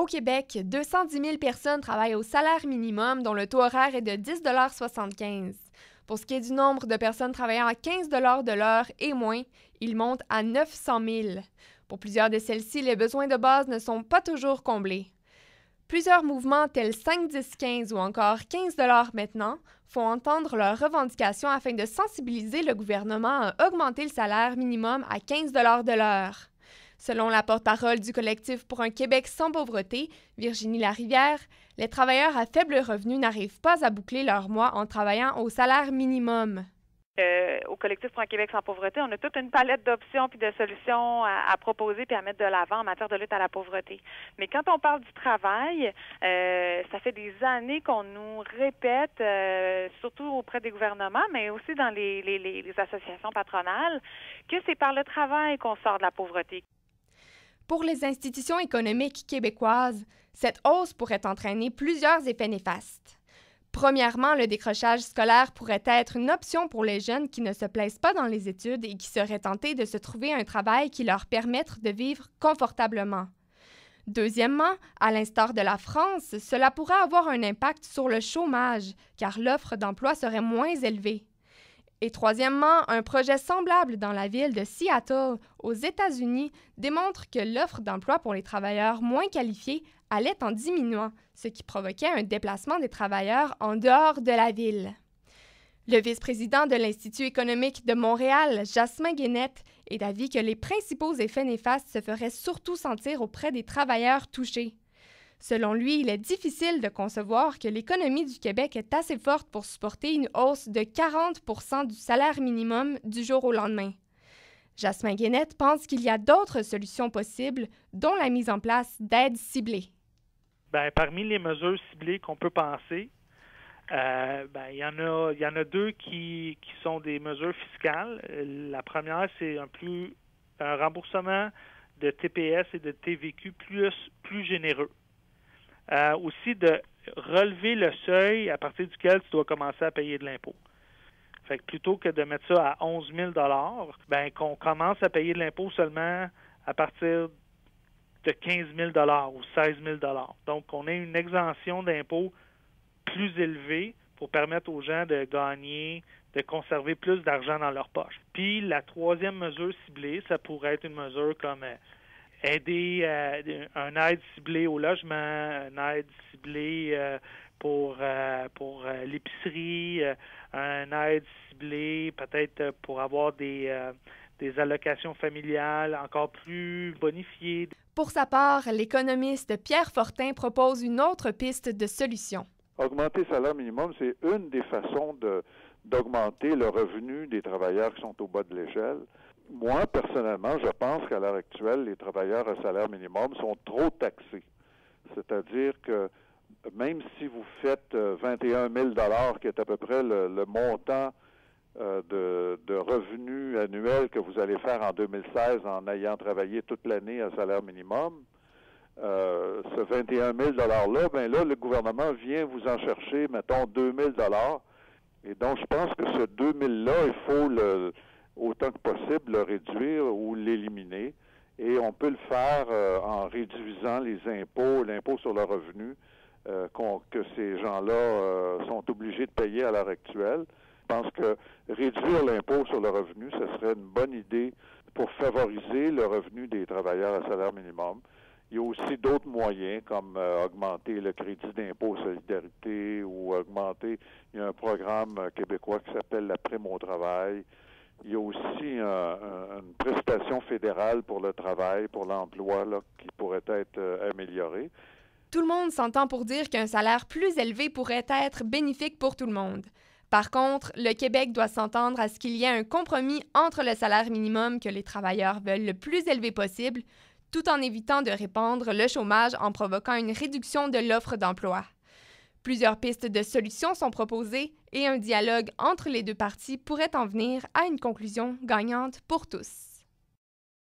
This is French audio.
Au Québec, 210 000 personnes travaillent au salaire minimum dont le taux horaire est de 10,75 $. Pour ce qui est du nombre de personnes travaillant à 15 $ de l'heure et moins, il monte à 900 000. Pour plusieurs de celles-ci, les besoins de base ne sont pas toujours comblés. Plusieurs mouvements tels 5-10-15 ou encore 15 $ maintenant font entendre leurs revendications afin de sensibiliser le gouvernement à augmenter le salaire minimum à 15 $ de l'heure. Selon la porte-parole du collectif pour un Québec sans pauvreté, Virginie Larivière, les travailleurs à faible revenu n'arrivent pas à boucler leur mois en travaillant au salaire minimum. Au collectif pour un Québec sans pauvreté, on a toute une palette d'options puis de solutions à proposer puis à mettre de l'avant en matière de lutte à la pauvreté. Mais quand on parle du travail, ça fait des années qu'on nous répète, surtout auprès des gouvernements, mais aussi dans les associations patronales, que c'est par le travail qu'on sort de la pauvreté. Pour les institutions économiques québécoises, cette hausse pourrait entraîner plusieurs effets néfastes. Premièrement, le décrochage scolaire pourrait être une option pour les jeunes qui ne se plaisent pas dans les études et qui seraient tentés de se trouver un travail qui leur permette de vivre confortablement. Deuxièmement, à l'instar de la France, cela pourrait avoir un impact sur le chômage, car l'offre d'emploi serait moins élevée. Et troisièmement, un projet semblable dans la ville de Seattle, aux États-Unis, démontre que l'offre d'emploi pour les travailleurs moins qualifiés allait en diminuant, ce qui provoquait un déplacement des travailleurs en dehors de la ville. Le vice-président de l'Institut économique de Montréal, Jasmin Guénette, est d'avis que les principaux effets néfastes se feraient surtout sentir auprès des travailleurs touchés. Selon lui, il est difficile de concevoir que l'économie du Québec est assez forte pour supporter une hausse de 40 % du salaire minimum du jour au lendemain. Jasmin Guénette pense qu'il y a d'autres solutions possibles, dont la mise en place d'aides ciblées. Parmi les mesures ciblées qu'on peut penser, il y en a deux qui sont des mesures fiscales. La première, c'est un remboursement de TPS et de TVQ plus généreux. Aussi de relever le seuil à partir duquel tu dois commencer à payer de l'impôt. Fait que plutôt que de mettre ça à 11 000 $, qu'on commence à payer de l'impôt seulement à partir de 15 000 $ ou 16 000 $. Donc, on a une exemption d'impôt plus élevée pour permettre aux gens de gagner, de conserver plus d'argent dans leur poche. Puis, la troisième mesure ciblée, ça pourrait être une mesure comme aider un aide ciblée au logement, une aide ciblée pour l'épicerie, une aide ciblée peut-être pour avoir des allocations familiales encore plus bonifiées. Pour sa part, l'économiste Pierre Fortin propose une autre piste de solution. Augmenter le salaire minimum, c'est une des façons d'augmenter le revenu des travailleurs qui sont au bas de l'échelle. Moi, personnellement, je pense qu'à l'heure actuelle, les travailleurs à salaire minimum sont trop taxés. C'est-à-dire que même si vous faites 21 000 $, qui est à peu près le montant de revenus annuels que vous allez faire en 2016 en ayant travaillé toute l'année à salaire minimum, ce 21 000 $-là, là, le gouvernement vient vous en chercher, mettons, 2 000 $. Et donc, je pense que ce 2 000 $-là, il faut autant que possible le réduire ou l'éliminer. Et on peut le faire en réduisant les impôts, l'impôt sur le revenu que ces gens-là sont obligés de payer à l'heure actuelle. Je pense que réduire l'impôt sur le revenu, ce serait une bonne idée pour favoriser le revenu des travailleurs à salaire minimum. Il y a aussi d'autres moyens comme augmenter le crédit d'impôt solidarité ou il y a un programme québécois qui s'appelle la prime au travail. Il y a aussi une prestation fédérale pour le travail, pour l'emploi, qui pourrait être améliorée. Tout le monde s'entend pour dire qu'un salaire plus élevé pourrait être bénéfique pour tout le monde. Par contre, le Québec doit s'entendre à ce qu'il y ait un compromis entre le salaire minimum que les travailleurs veulent le plus élevé possible, tout en évitant de répandre le chômage en provoquant une réduction de l'offre d'emploi. Plusieurs pistes de solutions sont proposées et un dialogue entre les deux parties pourrait en venir à une conclusion gagnante pour tous.